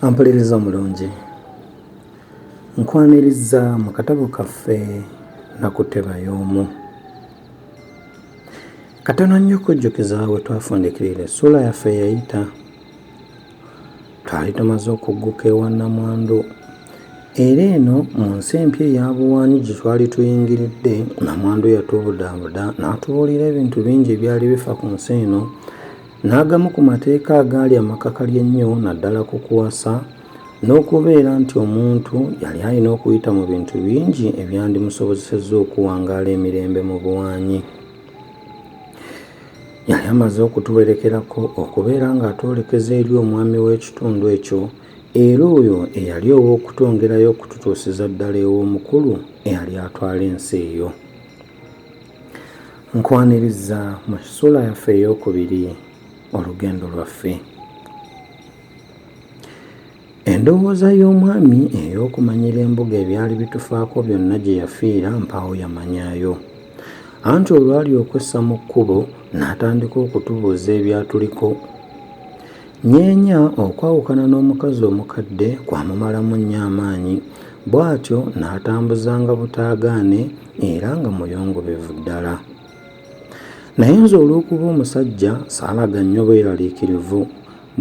Ampuliriza omulungi, nkwaniriza mu katabo kaffe Nakuteba y'omu. Katono nnyo okujjukiza we twafundikirira essuula yaffe eyayita. Twali tumaze okugguka ewa Nnamwandu, era eno mu nsi empya eya Buwaanyi gye twali tuyingiridde, Nnamwandu yatubudaabuda n'atubuulira ebintu bingi ebyali bifa ku nsi eno, n'agamu ku mateeka agaali amakakali ennyo naddala ku kuwasa, n'okubeera nti omuntu yali alina okuyita mu bintu bingi ebyandimusobozesezza okuwangaala emirembe mu Buwaanyi. Yali amaze okutuwerekerako okubeera ng'atwolekeza eri omwami w'ekitundu ekyo, era oyo eyali ow'okutwongerayo okututuusiza ddala ew'omukulu eyali atwala ensi eyo. Nkwaniriza mu ssuula yaffe ey'okubiri, olugendo lwaffe. Endowooza y'omwami ey'okumanyira embuga ebyali bitufaako byonna gye yafiira mpaawo yamanyaayo. Anti olwali okwessa mu kkubo n'atandika okutubuuza ebyatuliko. Nyeenya okwawukana n'omukazi omukadde kwamumalamu nnyo amaanyi, bw'atyo n'atambuzanga butaagaane era nga muyongobevu ddala. Naye nze olw'okuba omusajja saalaga nnyo bweraliikirivu,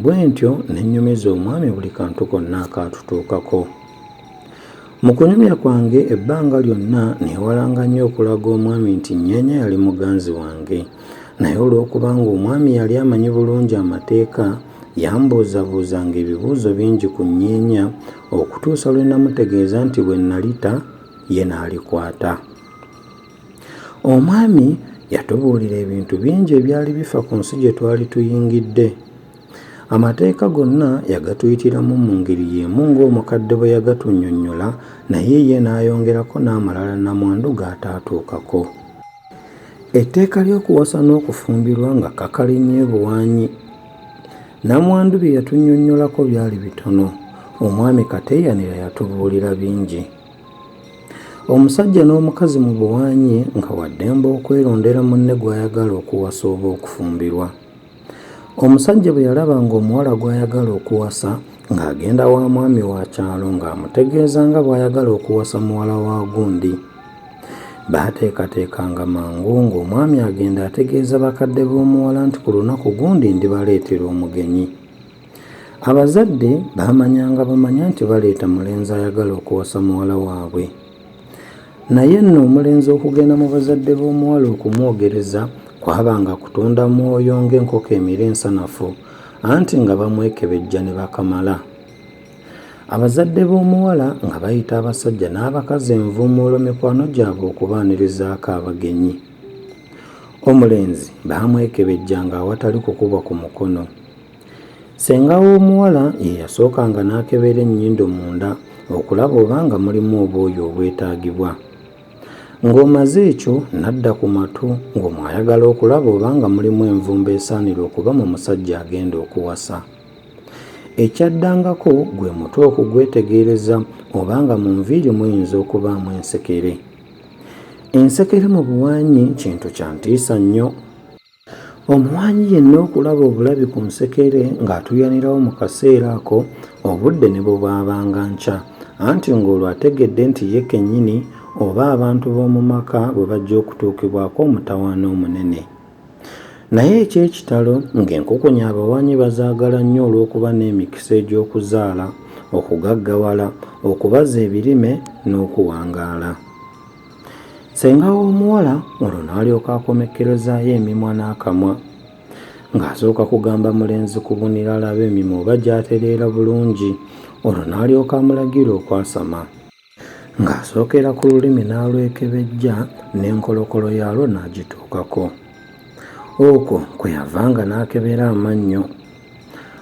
bwe ntyo ne nnyumiza omwami buli kantu konna akaatutuukako. Mu kunyumya kwange ebbanga lyonna neewalanga nnyo okulaga omwami nti Nyeenya yali muganzi wange, naye olw'okuba ng'omwami yali amanyi bulungi amateeka, yambuuzabuuzanga ebibuuzo bingi ku Nyeenya okutuusa lwe namutegeeza nti bwe nalita ye n'alikwata. Omwami yatubuulira ebintu bingi ebyali bifa ku nsi gye twali tuyingidde. Amateeka gonna yagatuyitiramu mu ngeri y'emu ng'omukadde bwe yagatunnyonnyola, naye ye n'ayongerako n'amalala Nnamwandu g'ataatuukako. Etteeka ly'okuwasa n'okufumbirwa nga kkakali nnyo e Buwaanyi. Nnamwandu bye yatunnyonnyolako byali bitono, omwami Kateeyanira yatubuulira bingi. Omusajja n'omukazi mu Buwaanyi nga waddembe okwerondera munne gw'ayagala okuwasa oba okufumbirwa. Omusajja bwe yalaba ng'omuwala gw'ayagala okuwasa ng'agenda wa mwami wa kyalo ng'amutegeeza nga bw'ayagala okuwasa muwala wa gundi. Baateekateekanga mangu ng'omwami agenda ategeeza bakadde b'omuwala nti ku lunaku gundi ndibaleetera omugenyi. Abazadde baamanyanga bamanya nti baleeta mulenzi ayagala okuwasa muwala waabwe. Naye nno omulenzi okugenda mu bazadde b'omuwala okumwogereza kwabanga kutunda mwoyo ng'enkoko emira ensanafu, anti nga bamwekebejja ne bakamala. Abazadde b'omuwala nga bayita abasajja n'abakazi envuumuulo mikwano gyabwe okubaanirizaako abagenyi. Omulenzi baamwekebejja ng'awatali kukubwa ku mukono. Ssenga w'omuwala ye yasookanga n'akebera ennyindo munda okulaba obanga mulimu obwoya obwetaagibwa. Ng'omaze ekyo n'adda ku matu ng'omwayagala okulaba obanga mulimu envumbo esaanira okuba mu musajja agenda okuwasa. Ekyaddangako gwe mutwe okugwetegereza obanga mu nviiri muyinza okubaamu ensekere. Ensekere mu Buwaanyi kintu kya ntiisa nnyo. Omuwaanyi yenna okulaba obulabi ku nsekere ng'atuyanirawo mu kaseera ako obudde ne bwe bwabanga nkya, anti ng'olwo ategedde nti ye kennyini oba abantu b'omu maka bwe bajja okutuukibwako omutawaana omunene. Naye eky'ekitalo ng'enkukunyi abawaanyi bazaagala nnyo olw'okuba n'emikisa egy'okuzaala, okugaggawala, okubaza ebirime n'okuwangaala. Ssenga w'omuwala olwo n'alyoka akomekkerezaayo emimwa n'akamwa, ng'asooka kugamba mulenzi ku bunira alabe emimwa oba gy'atereera bulungi, olwo n'alyoka amulagira okwasama. Ng'asookera ku lulimi n'alwekebejja n'enkolokolo yaalwo n'agituukako. Okwo kwe yavanga n'akebera amannyo.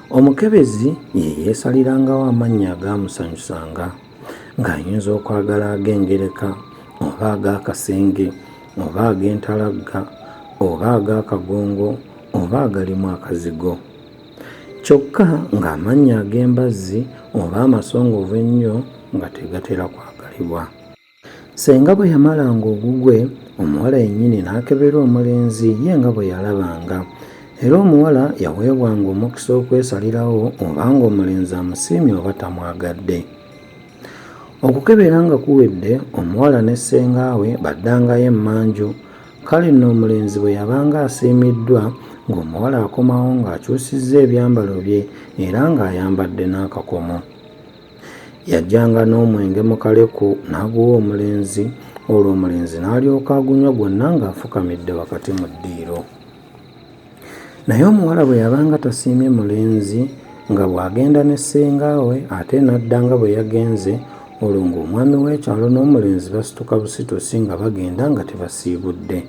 Omukebezi ye yeesalirangawo amannya agaamusanyusanga, ng'ayinza okwagala ag'engereka, oba ag'akasenge, oba ag'entalagga, oba ag'akagongo, oba agalimu akazigo. Kyokka ng'amannya ag'embazzi oba amasongovu ennyo nga tegatera kwagalibwa. Ssenga bwe yamalanga ogugwe, omuwala yennyini n'akebera omulenzi ye nga bwe yalabanga, era omuwala yaweebwanga omukisa okwesalirawo obanga omulenzi amusiimye oba tamwagadde. Okukebera nga kuwedde, omuwala ne ssengaawe baddangayo emmanju. Kale nno omulenzi bwe yabanga asiimiddwa ng'omuwala akomawo ng'akyusizza ebyambalo bye era ng'ayambadde n'akakomo. Yajjanga n'omwenge mu kaleku n'aguwa omulenzi, olwo omulenzi n'alyoka agunywa gwonna ng'afukamidde wakati mu ddiiro. Naye omuwala bwe yabanga tasiimye mulenzi nga bw'agenda ne ssengaawe ate n'adda nga bwe yagenze, olwo ng'omwami w'ekyalo n'omulenzi basituka busitusi nga bagenda nga tebasiibudde.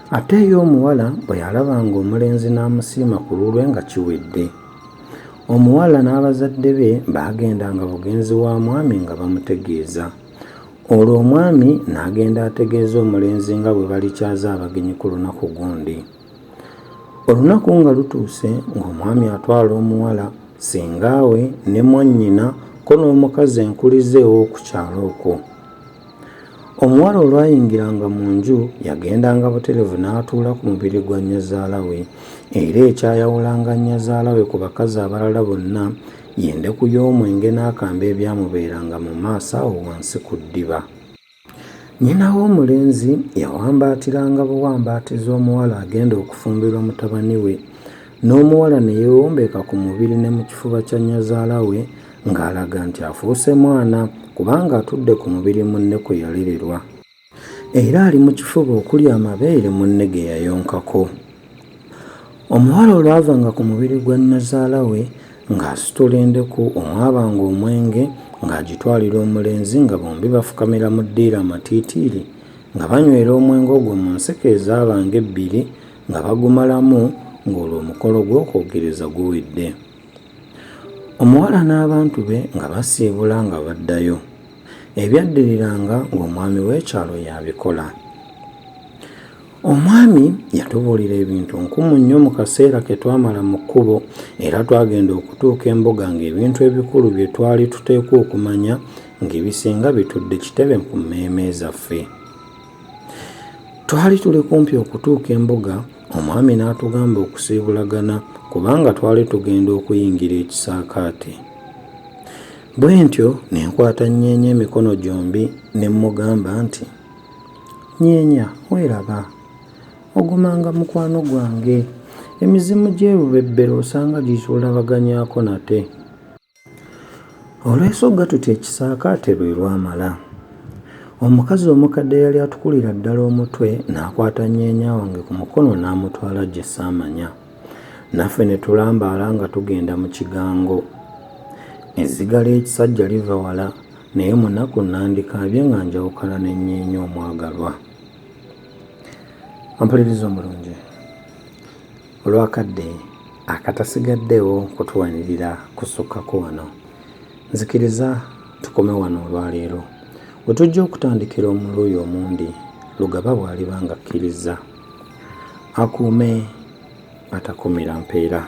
Ate ye omuwala bwe yalabanga omulenzi n'amusiima ku lulwe nga kiwedde. Omuwala n'abazadde be baagendanga bugenzi wa mwami nga bamutegeeza. Olwo omwami n'agenda ategeeza omulenzi nga bwe balikyaza abagenyi ku lunaku gundi. Olunaku nga lutuuse ng'omwami atwala omuwala, ssengaawe ne mwannyina ko n'omukazi enkulize ow'oku kyalo okwo. Omuwala olwayingiranga mu nju yagendanga buterevu n'atuula ku mubiri gwa nnyazaala we, era ekyayawulanga nnyazaala we ku bakazi abalala bonna y'endeku y'omwenge n'akambe ebyamubeeranga mu maaso awo wansi ku ddiba. Nnyina w'omulenzi yawambaatiranga buwambaatiza omuwala agenda okufumbirwa mutabani we, n'omuwala ne yeewombeeka ku mubiri ne mu kifuba kya nnyazaala we ng'alaga nti afuuse mwana kubanga atudde ku mubiri munne kwe yalererwa, era ali mu kifuba okuli amabeere munne ge yayonkako. Omuwala olwavanga ku mubiri gwa nnyazaala we ng'asitula endeku omwabanga omwenge ng'agitwalira omulenzi nga bombi bafukamira mu ddiiro amatiitiiri nga banywera omwenge ogwo mu nseke ezaabanga ebbiri nga bagumalamu ng'olwo omukolo gw'okwogereza guwedde. Omuwala n'abantu be nga basiibula nga baddayo. Ebyaddiriranga ng'omwami w'ekyalo yabikola. Omwami yatubuulira ebintu nkumu nnyo mu kaseera ke twamala mu kkubo, era twagenda okutuuka embuga ng'ebintu ebikulu bye twali tuteekwa okumanya ng'ebisinga bitudde kitebe ku mmeeme zaffe. Twali tuli kumpi okutuuka embuga, omwami n'atugamba okusiibulagana kubanga twali tugenda okuyingira ekisaakaate. Bwe ntyo ne nkwata Nnyenya emikono gyombi ne mmugamba nti, "Nnyenya, weeraba. Ogumanga mukwano gwange. Emizimu gy'ebubebbero osanga gitulabaganyaako nate." Olw'esogga tuti ekisaakaate lwe lwamala. Omukazi omukadde yali atukulira ddala omutwe n'akwata Nnyenya wange ku mukono n'amutwala gye saamanya. Naffe ne tulambaala nga tugenda mu kigango. Ezziga ly'ekisajja liva wala, naye munaku nandikaabye nga njawukana ne Nnyenya omwagalwa. Ompuliriza omulungi, olwakadde akatasigaddewo kutuwanirira kusukkako wano. Nzikiriza tukome wano olwaleero. Bwe tujja okutandikira omuluuyi omundi, Lugaba bw'aliba nga akkiriza. Akuume atakumira mpeera.